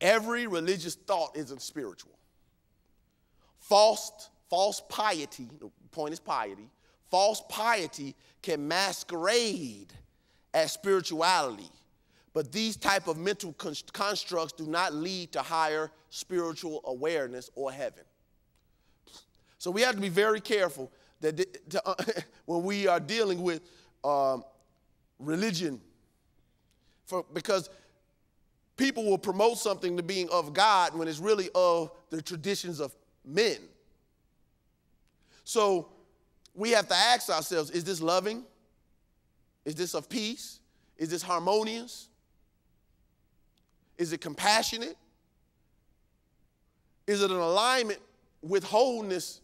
Every religious thought isn't spiritual. False piety, the point is piety, false piety can masquerade as spirituality, but these type of mental constructs do not lead to higher spiritual awareness or heaven. So we have to be very careful that when we are dealing with religion, because people will promote something to being of God when it's really of the traditions of men. So we have to ask ourselves, is this loving? Is this of peace? Is this harmonious? Is it compassionate? Is it an alignment with wholeness?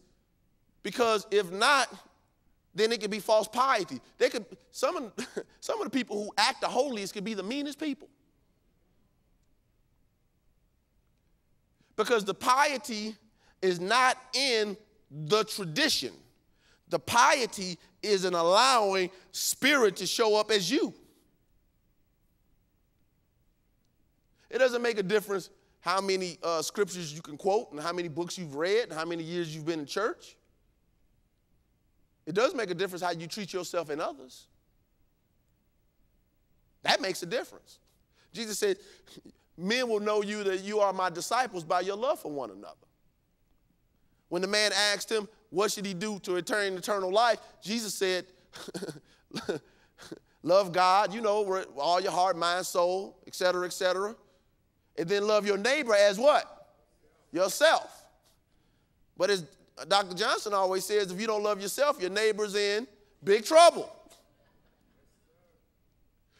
Because if not, then it could be false piety. Some of the people who act the holiest could be the meanest people. Because the piety is not in the tradition. The piety is in allowing spirit to show up as you. It doesn't make a difference how many scriptures you can quote and how many books you've read and how many years you've been in church. It does make a difference how you treat yourself and others. That makes a difference. Jesus said, men will know you that you are my disciples by your love for one another. When the man asked him, what should he do to attain eternal life? Jesus said, love God, with all your heart, mind, soul, et cetera, and then love your neighbor as what? Yourself. But as Dr. Johnson always says, if you don't love yourself, your neighbor's in big trouble.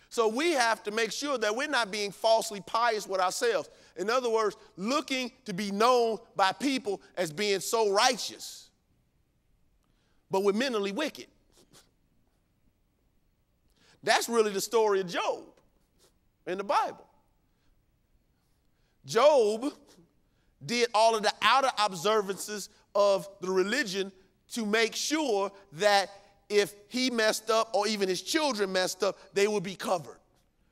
So we have to make sure that we're not being falsely pious with ourselves. In other words, looking to be known by people as being so righteous, but we're mentally wicked. That's really the story of Job in the Bible. Job did all of the outer observances of the religion to make sure that if he messed up or even his children messed up, they would be covered.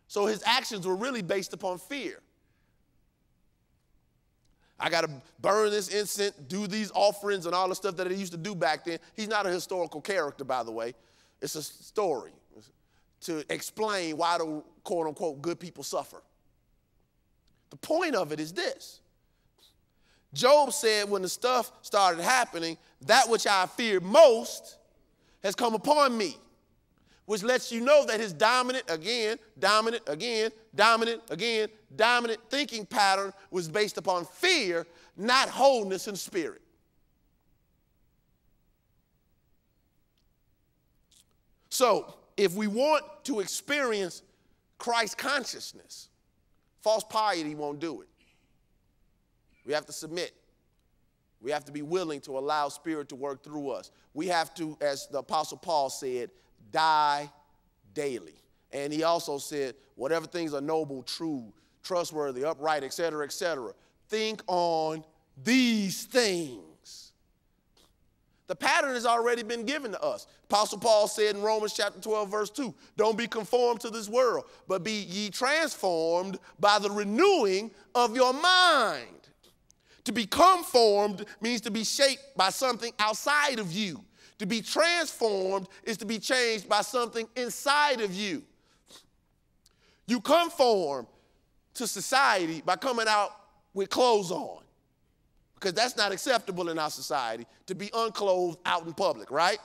So his actions were really based upon fear. I got to burn this incense, do these offerings and all the stuff that they used to do back then. He's not a historical character, by the way. It's a story to explain why the quote-unquote good people suffer. The point of it is this. Job said when the stuff started happening, that which I feared most has come upon me, which lets you know that his dominant thinking pattern was based upon fear, not wholeness in spirit. So if we want to experience Christ consciousness, false piety won't do it. We have to submit. We have to be willing to allow spirit to work through us. We have to, as the Apostle Paul said, die daily. And he also said, whatever things are noble, true, trustworthy, upright, et cetera, think on these things. The pattern has already been given to us. Apostle Paul said in Romans chapter 12, verse 2, don't be conformed to this world, but be ye transformed by the renewing of your mind. To become formed means to be shaped by something outside of you. To be transformed is to be changed by something inside of you. You conform to society by coming out with clothes on, because that's not acceptable in our society, to be unclothed out in public, right?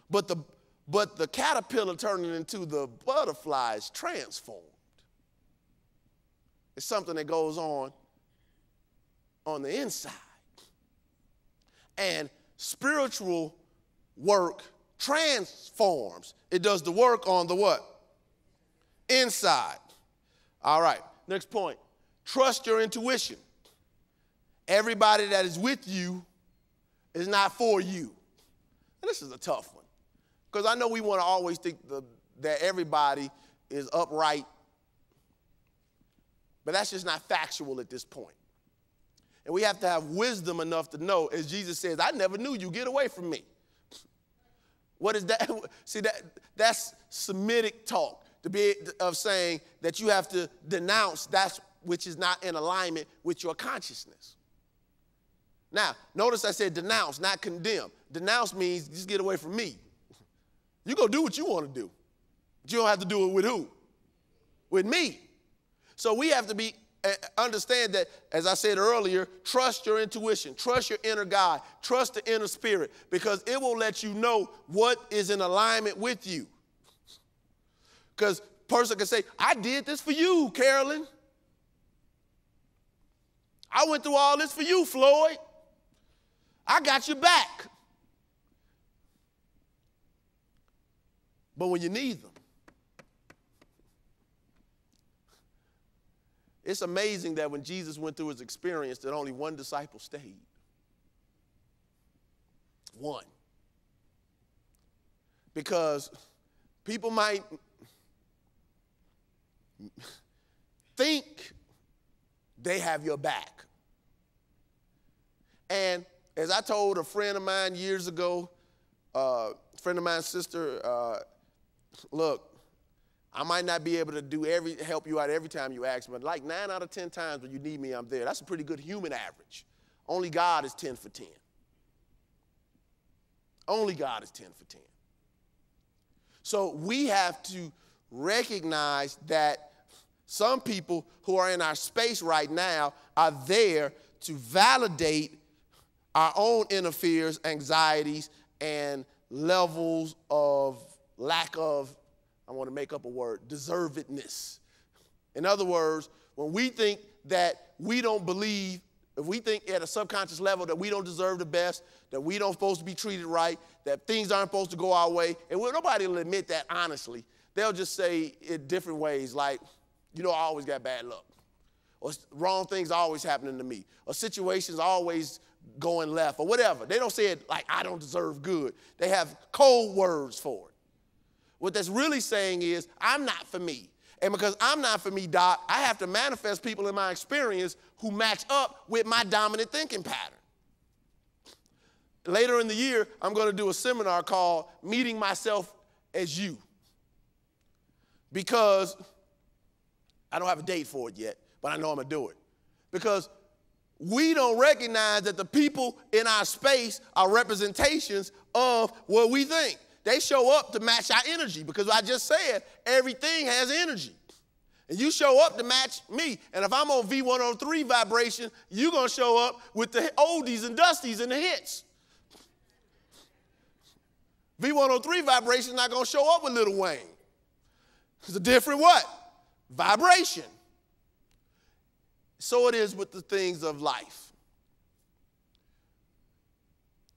But the caterpillar turning into the butterfly is transformed. It's something that goes on the inside. And spiritual work transforms. It does the work on the what? Inside. All right, next point. Trust your intuition. Everybody that is with you is not for you. And this is a tough one, because I know we want to always think that everybody is upright, but that's just not factual at this point. And we have to have wisdom enough to know, as Jesus says, I never knew you, get away from me. What is that? See, that's Semitic talk, of saying that you have to denounce which is not in alignment with your consciousness. Now, notice I said denounce, not condemn. Denounce means just get away from me. You go do what you want to do. But you don't have to do it with who? With me. So we have to understand that, as I said earlier, trust your intuition, trust your inner guide, trust the inner spirit, because it will let you know what is in alignment with you. Because a person can say, I did this for you, Carolyn. I went through all this for you, Floyd. I got your back. But when you need them, it's amazing that when Jesus went through his experience that only one disciple stayed. One. Because people might think they have your back. And as I told a friend of mine years ago, a friend of mine's sister, look, I might not be able to help you out every time you ask, but like 9 out of 10 times when you need me, I'm there. That's a pretty good human average. Only God is 10 for 10. Only God is 10 for 10. So we have to recognize that some people who are in our space right now are there to validate our own inner fears, anxieties, and levels of lack of, I want to make up a word, deservedness. In other words, when we think that we don't believe, if we think at a subconscious level that we don't deserve the best, that we don't supposed to be treated right, that things aren't supposed to go our way, and nobody will admit that honestly. They'll just say it different ways, like, I always got bad luck, or wrong things always happening to me, or situations always going left, or whatever. They don't say it like, I don't deserve good. They have cold words for it. What that's really saying is, I'm not for me. And because I'm not for me, Doc, I have to manifest people in my experience who match up with my dominant thinking pattern. Later in the year, I'm going to do a seminar called Meeting Myself as You. Because I don't have a date for it yet, but I know I'm going to do it. Because we don't recognize that the people in our space are representations of what we think. They show up to match our energy because I just said everything has energy. And you show up to match me. And if I'm on V103 vibration, you're going to show up with the oldies and dusties and the hits. V103 vibration is not going to show up with Lil Wayne. It's a different what? Vibration. So it is with the things of life.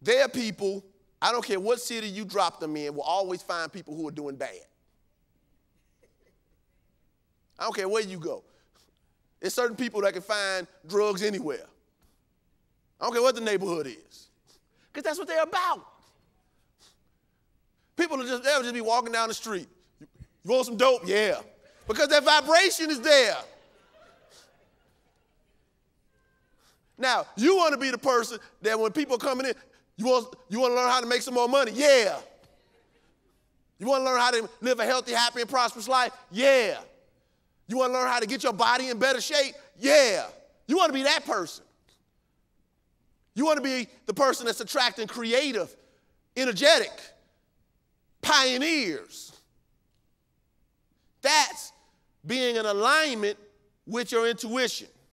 There are people, I don't care what city you drop them in, will always find people who are doing bad. I don't care where you go. There's certain people that can find drugs anywhere. I don't care what the neighborhood is. Because that's what they're about. People they'll just be walking down the street. You want some dope? Yeah. Because that vibration is there. Now, you want to be the person that when people are coming in, you want to learn how to make some more money? Yeah. You want to learn how to live a healthy, happy, and prosperous life? Yeah. You want to learn how to get your body in better shape? Yeah. You want to be that person. You want to be the person that's attracting creative, energetic, pioneers. That's being in alignment with your intuition.